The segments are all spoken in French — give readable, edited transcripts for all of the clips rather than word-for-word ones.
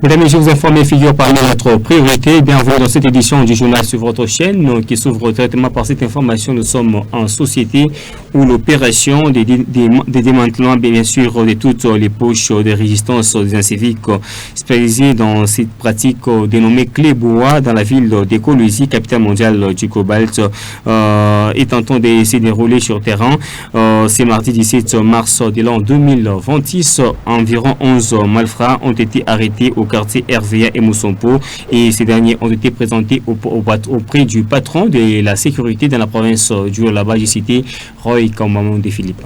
Mesdames et messieurs, vous informez figure parmi notre priorité. Bienvenue dans cette édition du journal sur votre chaîne qui s'ouvre traitement par cette information. Nous sommes en société où l'opération des démantèlements, bien sûr, de toutes les poches de résistance des inciviques spécialisés dans cette pratique dénommée Clébois dans la ville d'Écologie, capitale mondiale du cobalt, est en train de se dérouler sur terrain. C'est mardi 17 mars de l'an 2026. Environ 11 malfrats ont été arrêtés au quartier RVA et Moussompo et ces derniers ont été présentés auprès du patron de la sécurité dans la province du Lualaba, j'ai cité Roy Kamamon de Philippe.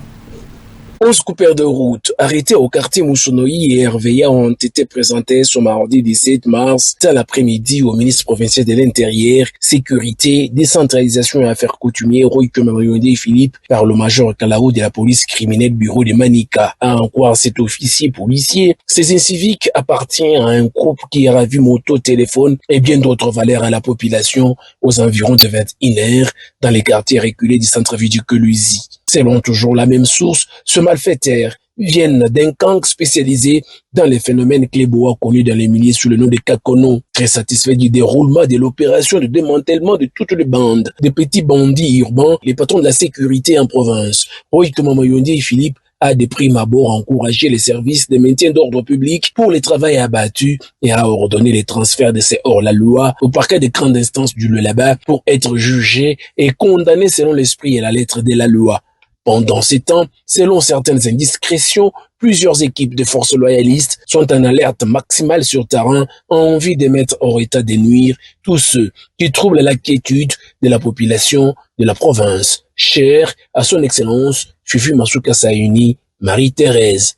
11 coupeurs de route arrêtés au quartier Mouchonoi et RVA ont été présentés ce mardi 17 mars dans l'après-midi au ministre provincial de l'Intérieur, Sécurité, Décentralisation et Affaires coutumières Roy Kamamon de Philippe par le major Kalao de la police criminelle bureau de Manika. À en croire cet officier policier, ces inciviques appartiennent à un groupe qui a ravi moto, téléphone et bien d'autres valeurs à la population aux environs de 21h dans les quartiers reculés du centre-ville du Colusi. Selon toujours la même source, ce malfaiteur viennent d'un gang spécialisé dans les phénomènes clébois connus dans les milieux sous le nom de Kakono. Très satisfait du déroulement de l'opération de démantèlement de toutes les bandes, des petits bandits urbains, les patrons de la sécurité en province, Roy Kamamayondi et Philippe, a de prime abord encouragé les services de maintien d'ordre public pour les travaux abattus et a ordonné les transferts de ces hors-la-loi au parquet de grande instance du Lualaba pour être jugés et condamnés selon l'esprit et la lettre de la loi. Pendant ces temps, selon certaines indiscrétions, plusieurs équipes de forces loyalistes sont en alerte maximale sur terrain en vue de mettre hors état de nuire tous ceux qui troublent la quiétude de la population de la province. Cher à son excellence, Fifi Masuka Sayuni, Marie-Thérèse.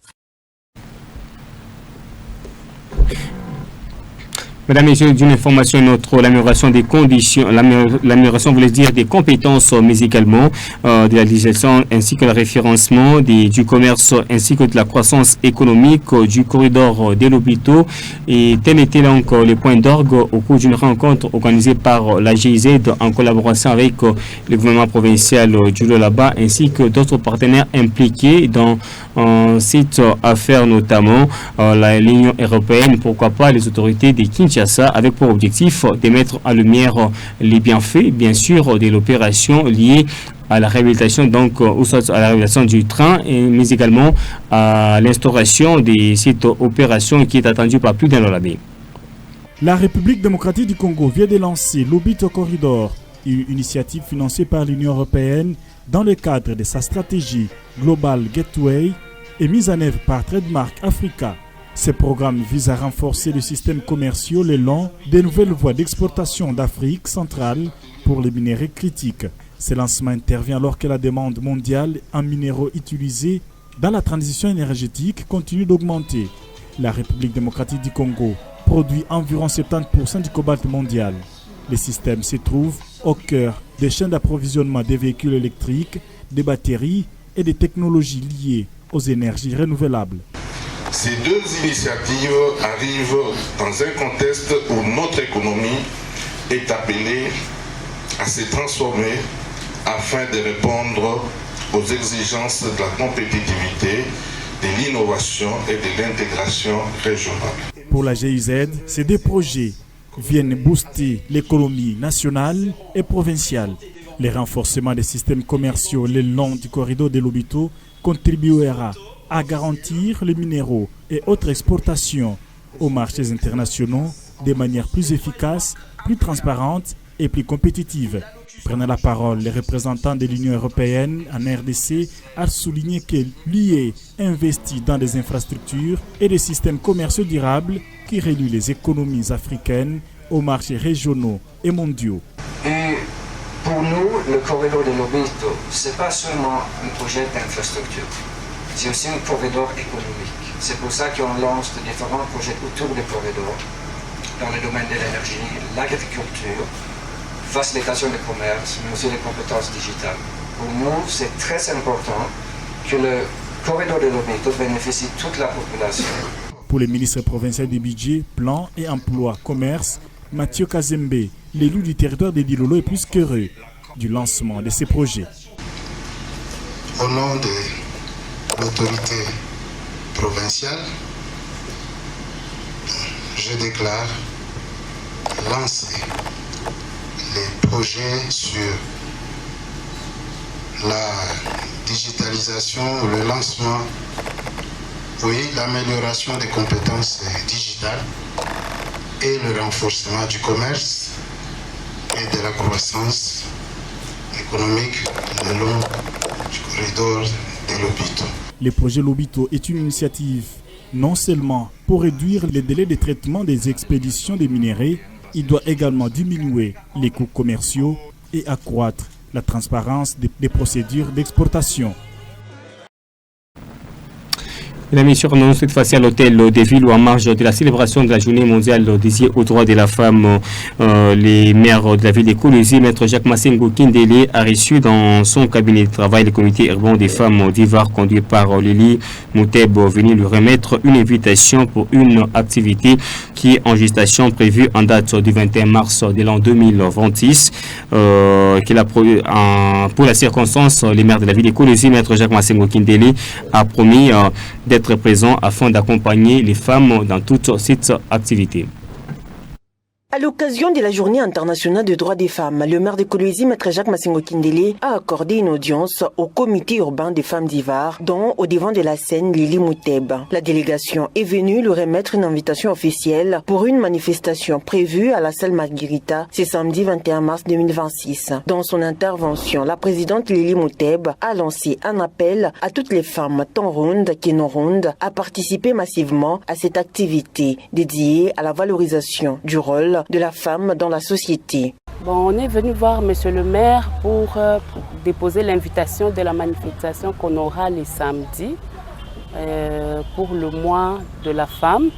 Mesdames et messieurs, d'une information autre, l'amélioration des conditions, l'amélioration voulait dire des compétences, mais également de la législation ainsi que le référencement du commerce ainsi que de la croissance économique du corridor des Lobito. Et tel était donc le point d'orgue au cours d'une rencontre organisée par la GIZ en collaboration avec le gouvernement provincial du Lualaba ainsi que d'autres partenaires impliqués dans cette affaire, notamment l'Union européenne, pourquoi pas les autorités des Kinshasa, avec pour objectif de mettre en lumière les bienfaits, bien sûr, de l'opération liée à la réhabilitation, donc à la réhabilitation du train, mais également à l'instauration de cette opération qui est attendue par plus d'un an. La République démocratique du Congo vient de lancer l'Obito Corridor, une initiative financée par l'Union européenne dans le cadre de sa stratégie Global Gateway et mise en œuvre par Trademark Africa. Ce programme vise à renforcer le système commercial le long des nouvelles voies d'exportation d'Afrique centrale pour les minéraux critiques. Ce lancement intervient alors que la demande mondiale en minéraux utilisés dans la transition énergétique continue d'augmenter. La République démocratique du Congo produit environ 70% du cobalt mondial. Le système se trouve au cœur des chaînes d'approvisionnement des véhicules électriques, des batteries et des technologies liées aux énergies renouvelables. Ces deux initiatives arrivent dans un contexte où notre économie est appelée à se transformer afin de répondre aux exigences de la compétitivité, de l'innovation et de l'intégration régionale. Pour la GIZ, ces deux projets viennent booster l'économie nationale et provinciale. Le renforcement des systèmes commerciaux le long du corridor de Lobito contribuera à garantir les minéraux et autres exportations aux marchés internationaux de manière plus efficace, plus transparente et plus compétitive. Prenant la parole, les représentants de l'Union européenne en RDC a souligné que l'UE investit dans des infrastructures et des systèmes commerciaux durables qui relient les économies africaines aux marchés régionaux et mondiaux. Et pour nous, le corridor de Lobito, ce n'est pas seulement un projet d'infrastructure. C'est aussi un corridor économique. C'est pour ça qu'on lance de différents projets autour du corridor, dans le domaine de l'énergie, l'agriculture, facilitation du commerce, mais aussi les compétences digitales. Pour nous, c'est très important que le corridor de Lobito bénéficie toute la population. Pour le ministre provincial du budget, plan et emploi, commerce, Mathieu Kazembe, l'élu du territoire de Dilolo est plus qu'heureux du lancement de ces projets. Au nom de l'autorité provinciale, je je déclare lancer les projets sur la digitalisation, le lancement, l'amélioration des compétences digitales et le renforcement du commerce et de la croissance économique le long du corridor de Lobito. Le projet Lobito est une initiative non seulement pour réduire les délais de traitement des expéditions des minerais, il doit également diminuer les coûts commerciaux et accroître la transparence des procédures d'exportation. La mission nous cette fois-ci à l'hôtel des villes où en marge de la célébration de la journée mondiale dédiée aux droits de la femme, les maires de la ville de Kolwezi, Maître Jacques Massengo Kindele, a reçu dans son cabinet de travail le comité urbain des femmes d'Ivar conduit par Lili Mouteb, venu lui remettre une invitation pour une activité qui est en gestation prévue en date du 21 mars de l'an 2026. Pour la circonstance, les maires de la ville de Kolwezi, Maître Jacques Massengo Kindele, a promis d'être présent afin d'accompagner les femmes dans toute cette activité. À l'occasion de la Journée internationale des droits des femmes, le maire de Kolwezi, Maître Jacques Massengo Kindele, a accordé une audience au comité urbain des femmes d'Ivar, dont au devant de la scène Lili Mouteb. La délégation est venue lui remettre une invitation officielle pour une manifestation prévue à la salle Marguerita ce samedi 21 mars 2026. Dans son intervention, la présidente Lili Mouteb a lancé un appel à toutes les femmes, tant rondes que non rondes, à participer massivement à cette activité dédiée à la valorisation du rôle de la femme dans la société. Bon, on est venu voir Monsieur le maire pour déposer l'invitation de la manifestation qu'on aura les samedis pour le mois de la femme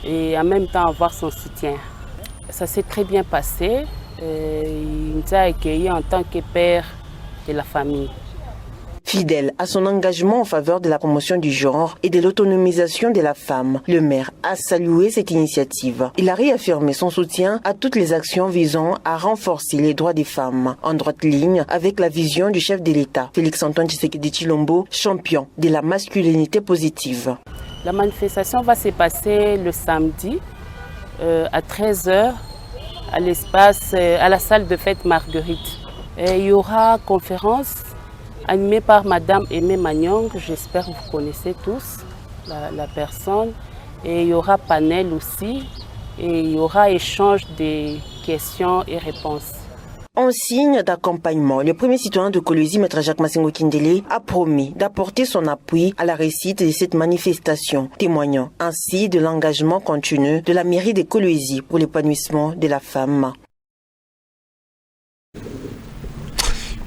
et en même temps avoir son soutien. Ça s'est très bien passé. Il nous a accueillis en tant que père de la famille. Fidèle à son engagement en faveur de la promotion du genre et de l'autonomisation de la femme, le maire a salué cette initiative. Il a réaffirmé son soutien à toutes les actions visant à renforcer les droits des femmes, en droite ligne avec la vision du chef de l'État, Félix-Antoine Tshisekedi Tshilombo, champion de la masculinité positive. La manifestation va se passer le samedi à 13h à l'espace, à la salle de fête Marguerite. Et il y aura conférence animée par Madame Aimé Magnong, j'espère que vous connaissez tous la personne. Et il y aura panel aussi, et il y aura échange des questions et réponses. En signe d'accompagnement, le premier citoyen de Kolwezi, Maître Jacques Massengo Kindele, a promis d'apporter son appui à la réussite de cette manifestation, témoignant ainsi de l'engagement continu de la mairie de Kolwezi pour l'épanouissement de la femme.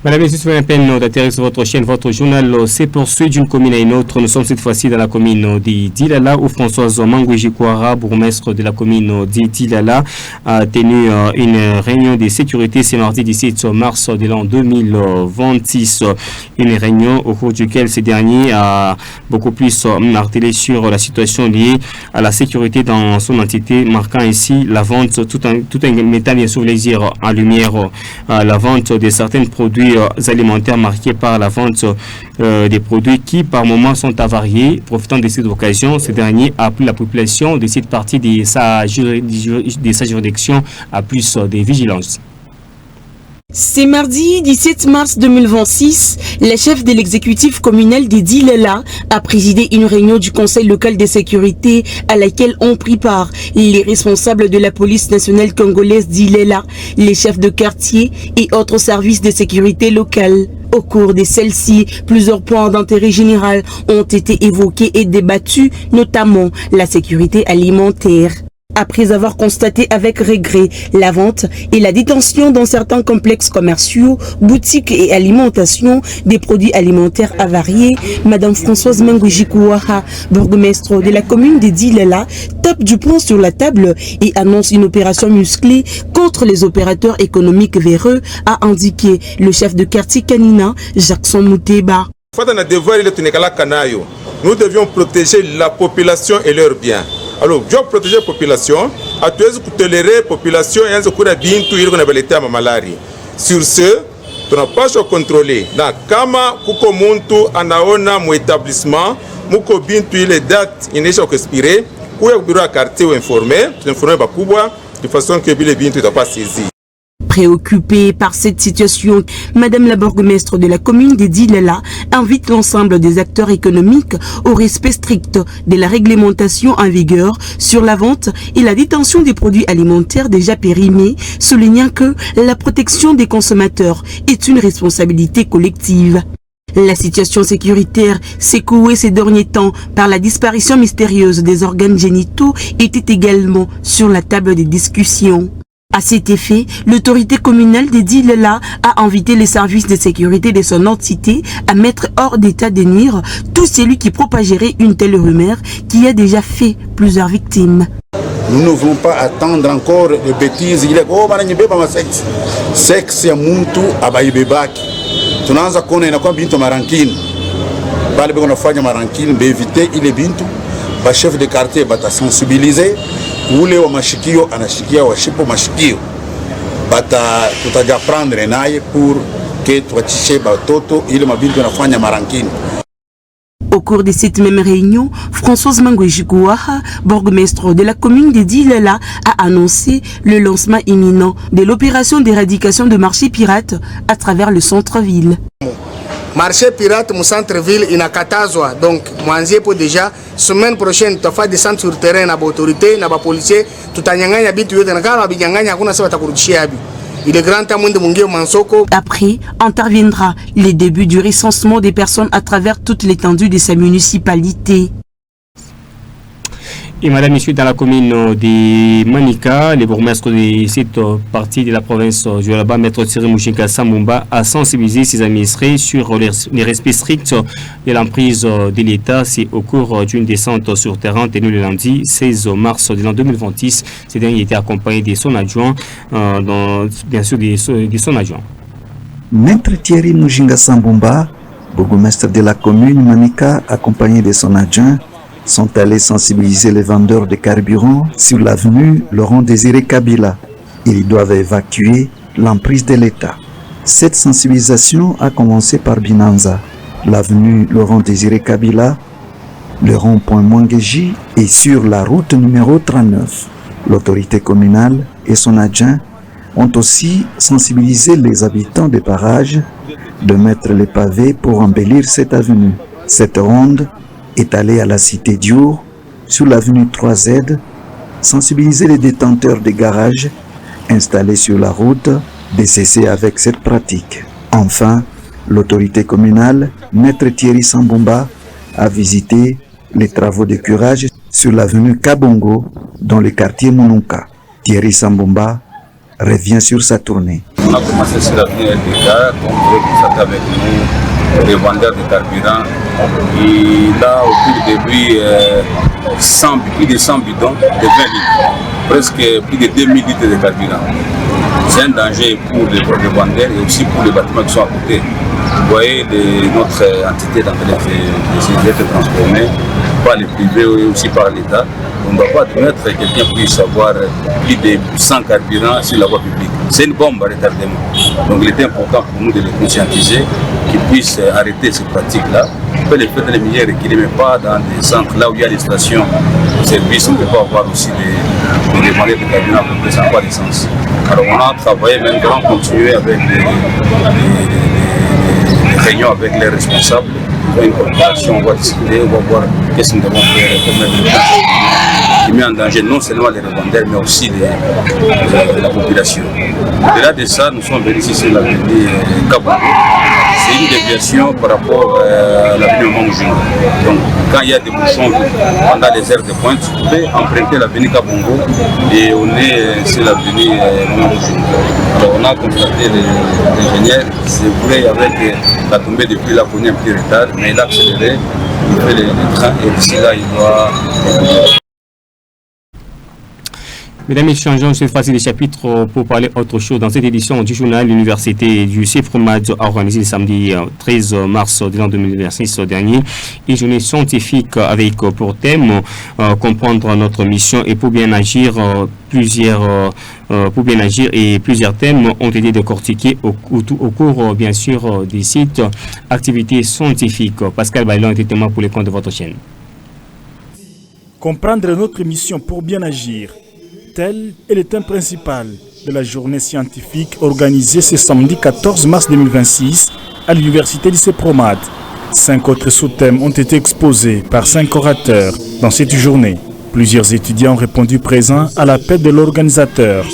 Madame, si vous avez la peine d'atterrir sur votre chaîne, votre journal s'est poursuivi d'une commune à une autre. Nous sommes cette fois-ci dans la commune d'Idilala où Françoise Mangouji-Kouara, bourgmestre de la commune d'Idilala, a tenu une réunion de sécurité ce mardi 17 mars de l'an 2026. Une réunion au cours duquel ce dernier a beaucoup plus martelé sur la situation liée à la sécurité dans son entité, marquant ainsi la vente, tout un métal bien sûr les yeux en lumière, la vente de certains produits alimentaires marqués par la vente des produits qui par moments sont avariés. Profitant de cette occasion, ce dernier a appelé la population de cette partie de sa juridiction à plus de vigilance. C'est mardi 17 mars 2026, le chef de l'exécutif communal d'Idilala a présidé une réunion du conseil local de sécurité à laquelle ont pris part les responsables de la police nationale congolaise d'Ilela, les chefs de quartier et autres services de sécurité locale. Au cours de celle-ci, plusieurs points d'intérêt général ont été évoqués et débattus, notamment la sécurité alimentaire. Après avoir constaté avec regret la vente et la détention dans certains complexes commerciaux, boutiques et alimentation des produits alimentaires avariés, Madame Françoise Mangouji-Kouara, bourgmestre de la commune d'Idilala, tape du poing sur la table et annonce une opération musclée contre les opérateurs économiques véreux, a indiqué le chef de quartier Kanina, Jackson Mouteba. Nous devions protéger la population et leurs biens. Alors, je protéger la population, à tous tolérer la population et à sur ce, tu n'as pas à contrôler. Na kama kuko muntu anaona mu établissement, muko bintu ile date inesha expiré, kuya bureau à quartier ou informer bakubwa de façon que bile bintu ne pas saisi. Préoccupée par cette situation, Madame la bourgmestre de la commune de Dilela invite l'ensemble des acteurs économiques au respect strict de la réglementation en vigueur sur la vente et la détention des produits alimentaires déjà périmés, soulignant que la protection des consommateurs est une responsabilité collective. La situation sécuritaire secouée ces derniers temps par la disparition mystérieuse des organes génitaux était également sur la table des discussions. À cet effet, l'autorité communale de Dilela a invité les services de sécurité de son entité à mettre hors d'état de nuire tout celui qui propagerait une telle rumeur qui a déjà fait plusieurs victimes. Nous ne voulons pas attendre encore des bêtises. Il est sexe ya muntu abaibebaki. Tunaanza kuona inakuwa bintu marankini. Bale beko nafanya marankini éviter ile bintu ba chef de quartier bata sensibiliser. Ule wa mashikio anashikia washipo mashikio bata tutaja prendre naye pour que tuachishe batoto ile mabintu yanafanya marankini. Au cours de cette même réunion, Françoise Mangouejigouaha, bourgmestre de la commune de Dilela, a annoncé le lancement imminent de l'opération d'éradication de marchés pirates à travers le centre-ville. Marché pirate mu centre-ville inakatazwa, donc mwanzie po déjà semaine prochaine tutafa descendre sur terrain na autorité na ba policier tutanyanganya bitu yote na kama binyanganya hakuna sababu atakurudishia abi. Il est grand temps de mungio mansoko. Après interviendra les débuts du recensement des personnes à travers toute l'étendue de sa municipalité. Et madame, ici dans la commune de Manika, le bourgmestre de cette partie de la province du Alaba, maître Thierry Mouchinka Sambumba, a sensibilisé ses administrés sur les respects stricts de l'emprise de l'État. C'est au cours d'une descente sur terrain tenue le lundi 16 mars de l'an 2026. Ce dernier était accompagné de son adjoint, bien sûr de son adjoint. Maître Thierry Mouchinka Sambumba, bourgmestre de la commune Manika, accompagné de son adjoint, sont allés sensibiliser les vendeurs de carburant sur l'avenue Laurent-Désiré Kabila. Ils doivent évacuer l'emprise de l'État. Cette sensibilisation a commencé par Binanza, l'avenue Laurent-Désiré Kabila, le rond-point Mwangeji et sur la route numéro 39. L'autorité communale et son adjoint ont aussi sensibilisé les habitants des parages de mettre les pavés pour embellir cette avenue. Cette ronde est allé à la cité Diour, sur l'avenue 3Z, sensibiliser les détenteurs des garages installés sur la route de cesser avec cette pratique. Enfin, l'autorité communale, maître Thierry Sambumba, a visité les travaux de curage sur l'avenue Kabongo, dans le quartier Mononka. Thierry Sambumba revient sur sa tournée. On a commencé sur l'avenue LDK, on voulait constater avec nous les vendeurs de carburant. Et là, au tout début, plus de 100 bidons de 20 litres, presque plus de 2000 litres de carburant. C'est un danger pour les vendeurs et aussi pour les bâtiments qui sont à côté. Vous voyez, notre entité est en train d'être transformée par les privés et aussi par l'État. On ne doit pas admettre que quelqu'un puisse avoir plus de 100 carburants sur la voie publique. C'est une bombe à retardement. Donc il est important pour nous de les conscientiser, qu'ils puissent arrêter ces pratiques-là. On peut les faire dans les milieux reculés, mais pas dans des centres là où il y a des stations de service. On ne peut pas avoir aussi des vendeurs de carburant pour que ça n'a pas de sens. Alors on a travaillé maintenant, continuer avec les réunions avec les responsables. Une coopération, on va discuter, on va voir qu'est-ce que nous devons faire pour mettre qui met en danger non seulement les revendeurs mais aussi la population. Au-delà de ça, nous sommes venus ici sur l'avenue Kabongo. C'est une déviation par rapport à l'avenue Mangouji. Donc quand il y a des bouchons pendant les heures de pointe, vous pouvez emprunter l'avenue Kabongo et on est sur l'avenue Mangouji. Alors on a contacté l'ingénieur, c'est vrai avec la tombée de pluie là qu'on est un petit retard, mais il a accéléré, il fait les trains et d'ici là il doit... Mesdames et changeons cette fois-ci de chapitre pour parler autre chose. Dans cette édition du journal, l'université du CIFREMAD a organisé le samedi 13 mars de l'an 2026 dernier une journée scientifique avec pour thème comprendre notre mission et pour bien agir plusieurs thèmes ont été décortiqués au cours bien sûr des sites activités scientifiques. Pascal Bailon était témoin pour les comptes de votre chaîne. Comprendre notre mission pour bien agir. Tel est le thème principal de la journée scientifique organisée ce samedi 14 mars 2026 à l'université lycée Promad. 5 autres sous-thèmes ont été exposés par 5 orateurs dans cette journée. Plusieurs étudiants ont répondu présents à l'appel de l'organisateur.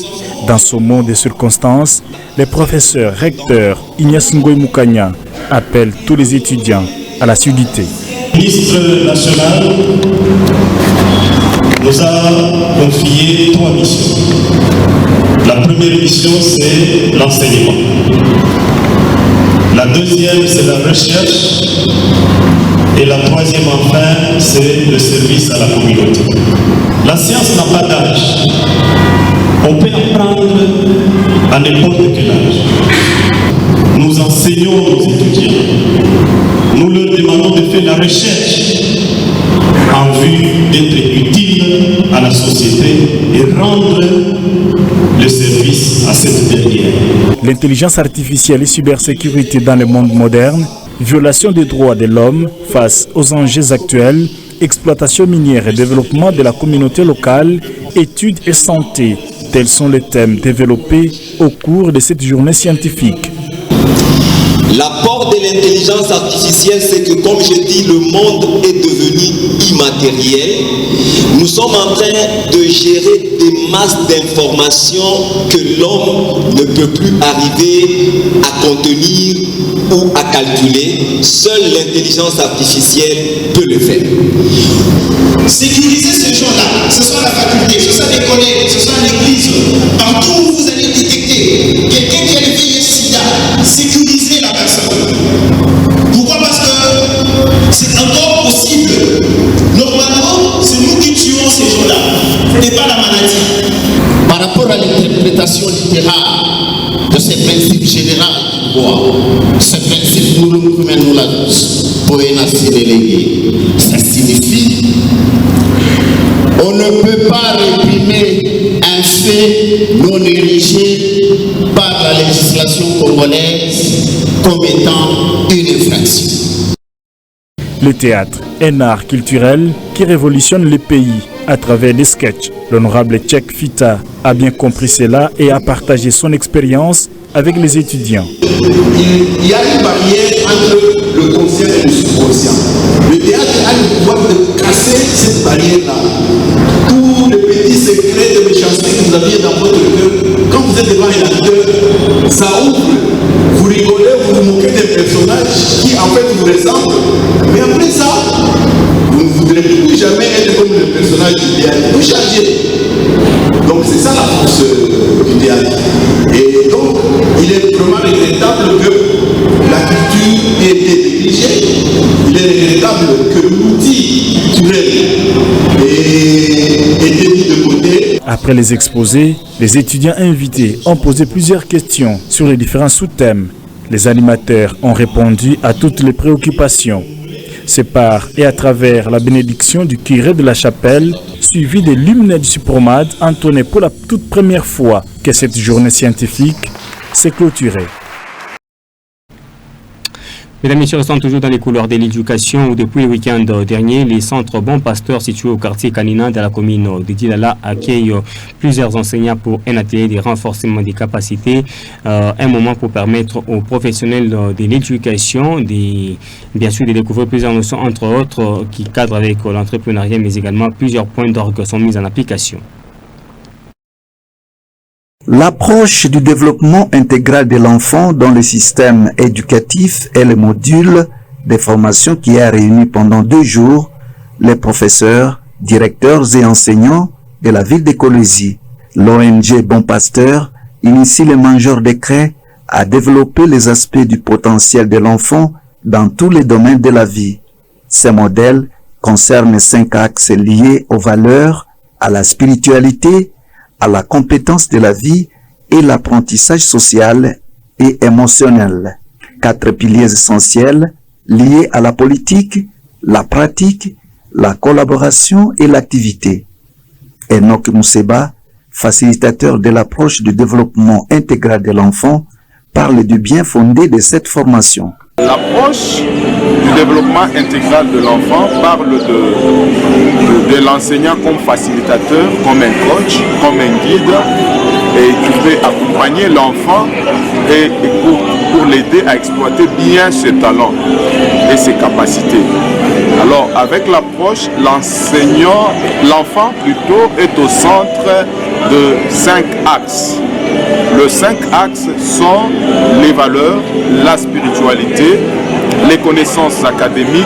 Dans ce monde de circonstances, le professeur recteur Ignace Ngoy Moukanya appelle tous les étudiants à la sudité. Le ministre national nous a confié 3 missions. La première mission, c'est l'enseignement. La deuxième, c'est la recherche. Et la troisième, enfin, c'est le service à la communauté. La science n'a pas d'âge. On peut apprendre à n'importe quel âge. Nous enseignons aux étudiants. Nous leur demandons de faire la recherche en vue d'être utile à la société et rendre le service à cette dernière. L'intelligence artificielle et cybersécurité dans le monde moderne, violation des droits de l'homme face aux enjeux actuels, exploitation minière et développement de la communauté locale, études et santé, tels sont les thèmes développés au cours de cette journée scientifique. L'apport de l'intelligence artificielle, c'est que, comme je dis, le monde est devenu immatériel. Nous sommes en train de gérer des masses d'informations que l'homme ne peut plus arriver à contenir ou à calculer. Seule l'intelligence artificielle peut le faire. Sécuriser ces gens-là, ce soit la faculté, ce soit les collègues, ce soit l'église, partout où vous allez détecter quelqu'un qui a le VIH-Sida, sécuriser la personne. Pourquoi? Parce que c'est encore possible. Normalement, c'est nous qui tuons ces gens-là, et pas la maladie. Par rapport à l'interprétation littérale de ces principes généraux du droit, ces principes nous la poénatie déléguée, ça signifie on ne peut pas réprimer un fait non érigé par la législation congolaise comme étant une infraction. Le théâtre est un art culturel qui révolutionne les pays à travers des sketchs. L'honorable Tchèque Fita a bien compris cela et a partagé son expérience avec les étudiants. Il y a une barrière entre le conscient et le subconscient. Le théâtre a le pouvoir de casser cette barrière-là. Tous les petits secrets de méchanceté que vous aviez dans votre cœur, quand vous êtes devant un acteur, ça ouvre. Vous rigolez, vous vous moquez des personnages qui en fait vous ressemblent. Mais après ça, vous ne voudrez plus jamais être comme le personnage du théâtre. Vous changez. Donc c'est ça la force du théâtre. Et donc, il est vraiment regrettable que la culture ait été négligée. Il est regrettable que l'outil culturel ait été mis de côté. Après les exposés, les étudiants invités ont posé plusieurs questions sur les différents sous-thèmes. Les animateurs ont répondu à toutes les préoccupations. C'est par et à travers la bénédiction du curé de la chapelle, suivi des luminaires du Supromade, entonné pour la toute première fois que cette journée scientifique s'est clôturée. Mesdames et messieurs, restons toujours dans les couleurs de l'éducation où depuis le week-end dernier, les centres Bon Pasteur situés au quartier Kanina de la commune de Dilala accueillent plusieurs enseignants pour un atelier de renforcement des capacités, un moment pour permettre aux professionnels de l'éducation bien sûr de découvrir plusieurs notions entre autres qui cadrent avec l'entrepreneuriat mais également plusieurs points d'orgue sont mis en application. L'approche du développement intégral de l'enfant dans le système éducatif est le module de formation qui a réuni pendant 2 jours les professeurs, directeurs et enseignants de la ville de Kolwezi. L'ONG Bon Pasteur initie les mangeurs décrets à développer les aspects du potentiel de l'enfant dans tous les domaines de la vie. Ces modèles concernent 5 axes liés aux valeurs, à la spiritualité, à la compétence de la vie et l'apprentissage social et émotionnel. 4 piliers essentiels liés à la politique, la pratique, la collaboration et l'activité. Enoch Mousseba, facilitateur de l'approche du développement intégral de l'enfant, parle du bien fondé de cette formation. L'approche du développement intégral de l'enfant parle de l'enseignant comme facilitateur, comme un coach, comme un guide, et qui peut accompagner l'enfant et pour l'aider à exploiter bien ses talents et ses capacités. Alors avec l'approche, l'enfant plutôt est au centre de 5 axes. Les 5 axes sont les valeurs, la spiritualité, les connaissances académiques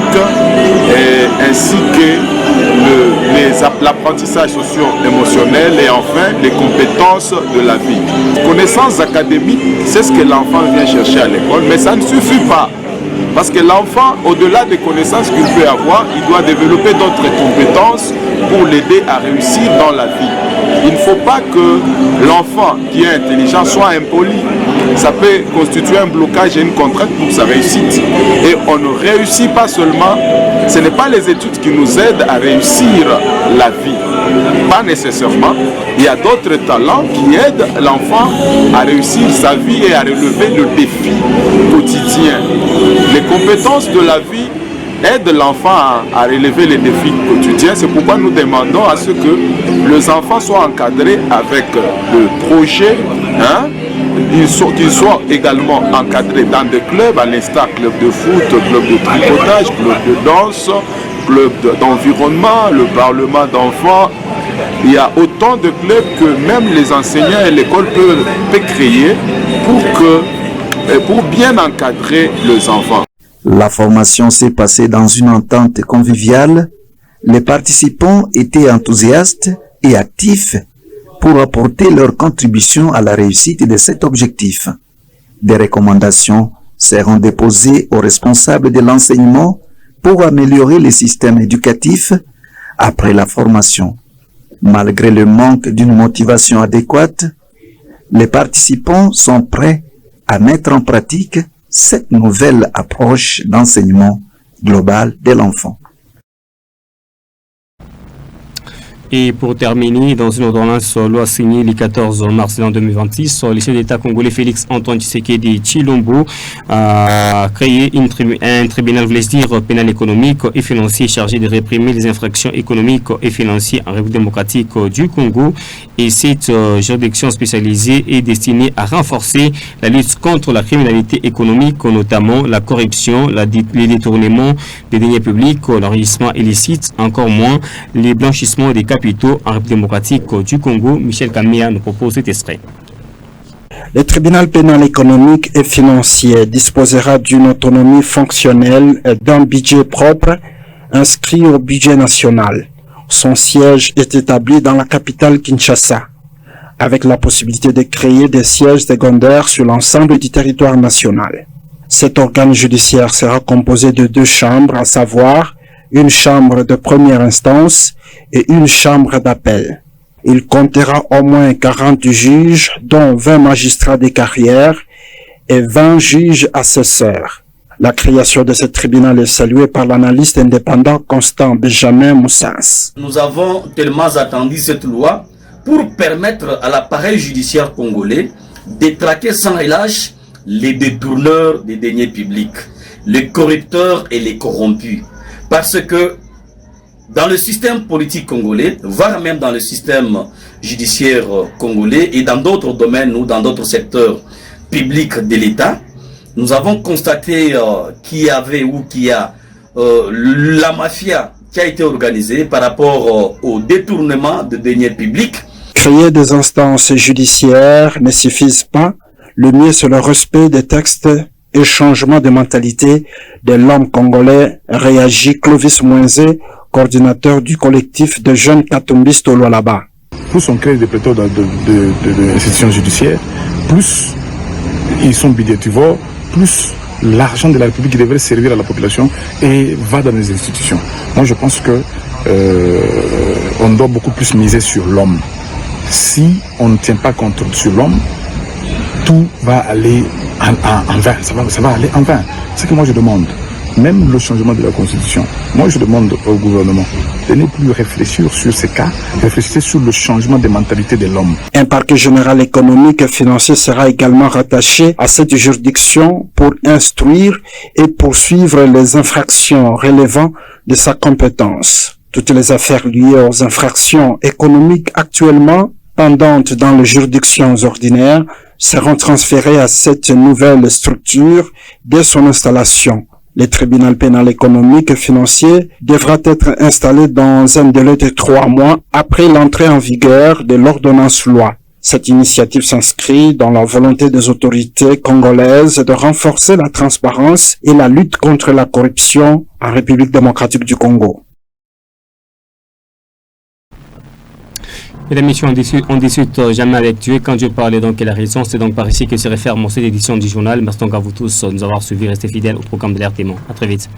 ainsi que l'apprentissage socio-émotionnel et enfin les compétences de la vie. Connaissances académiques, c'est ce que l'enfant vient chercher à l'école, mais ça ne suffit pas. Parce que l'enfant, au-delà des connaissances qu'il peut avoir, il doit développer d'autres compétences pour l'aider à réussir dans la vie. Il ne faut pas que l'enfant qui est intelligent soit impoli. Ça peut constituer un blocage et une contrainte pour sa réussite. Et on ne réussit pas seulement, ce n'est pas les études qui nous aident à réussir la vie. Pas nécessairement. Il y a d'autres talents qui aident l'enfant à réussir sa vie et à relever le défi quotidien. Les compétences de la vie aident l'enfant à relever les défis quotidiens. C'est pourquoi nous demandons à ce que les enfants soient encadrés avec le projet, qu'ils soient également encadrés dans des clubs, à l'instar club de foot, club de tricotage, club de danse, club d'environnement, le parlement d'enfants. Il y a autant de clubs que même les enseignants et l'école peuvent créer pour bien encadrer les enfants. La formation s'est passée dans une entente conviviale. Les participants étaient enthousiastes et actifs pour apporter leur contribution à la réussite de cet objectif. Des recommandations seront déposées aux responsables de l'enseignement pour améliorer les systèmes éducatifs après la formation. Malgré le manque d'une motivation adéquate, les participants sont prêts à mettre en pratique cette nouvelle approche d'enseignement global de l'enfant. Et pour terminer, dans une ordonnance loi signée le 14 mars 2026, le chef d'État congolais Félix Antoine Tshisekedi Tshilombo a créé un tribunal, pénal économique et financier chargé de réprimer les infractions économiques et financières en République démocratique du Congo. Et cette juridiction spécialisée est destinée à renforcer la lutte contre la criminalité économique, notamment la corruption, les détournements des deniers publics, l'enrichissement illicite, encore moins les blanchissements des capitaux en République démocratique du Congo. Michel Kamia nous propose cet extrait. Le tribunal pénal économique et financier disposera d'une autonomie fonctionnelle et d'un budget propre inscrit au budget national. Son siège est établi dans la capitale Kinshasa, avec la possibilité de créer des sièges secondaires sur l'ensemble du territoire national. Cet organe judiciaire sera composé de 2 chambres, à savoir une chambre de première instance et une chambre d'appel. Il comptera au moins 40 juges, dont 20 magistrats de carrière et 20 juges assesseurs. La création de ce tribunal est saluée par l'analyste indépendant Constant Benjamin Moussens. Nous avons tellement attendu cette loi pour permettre à l'appareil judiciaire congolais de traquer sans relâche les détourneurs des deniers publics, les corrupteurs et les corrompus. Parce que dans le système politique congolais, voire même dans le système judiciaire congolais et dans d'autres domaines ou dans d'autres secteurs publics de l'État, nous avons constaté qu'il y avait ou qu'il y a la mafia qui a été organisée par rapport au détournement de deniers publics. Créer des instances judiciaires ne suffit pas. Le mieux, c'est le respect des textes et changement de mentalité de l'homme congolais, réagit Clovis Mouenzé, coordinateur du collectif de jeunes katumbistes au Lualaba. Plus on crée des plateaux d'institutions judiciaires, plus ils sont budgétivores, plus l'argent de la République devrait servir à la population et va dans les institutions. Moi je pense que on doit beaucoup plus miser sur l'homme. Si on ne tient pas compte sur l'homme, tout va aller en vain, ça va aller en vain. C'est ce que moi je demande. Même le changement de la Constitution. Moi je demande au gouvernement de ne plus réfléchir sur ces cas, réfléchir sur le changement des mentalités de l'homme. Un parquet général économique et financier sera également rattaché à cette juridiction pour instruire et poursuivre les infractions relevant de sa compétence. Toutes les affaires liées aux infractions économiques actuellement pendantes dans les juridictions ordinaires seront transférées à cette nouvelle structure dès son installation. Le tribunal pénal économique et financier devra être installé dans un délai de 3 mois après l'entrée en vigueur de l'ordonnance loi. Cette initiative s'inscrit dans la volonté des autorités congolaises de renforcer la transparence et la lutte contre la corruption en République démocratique du Congo. Mesdames et messieurs, on discute jamais avec Dieu. Quand Dieu parle, donc, il a raison. C'est donc par ici que se réfère cette édition du journal. Merci donc à vous tous de nous avoir suivis. Restez fidèles au programme de l'RTM. À très vite.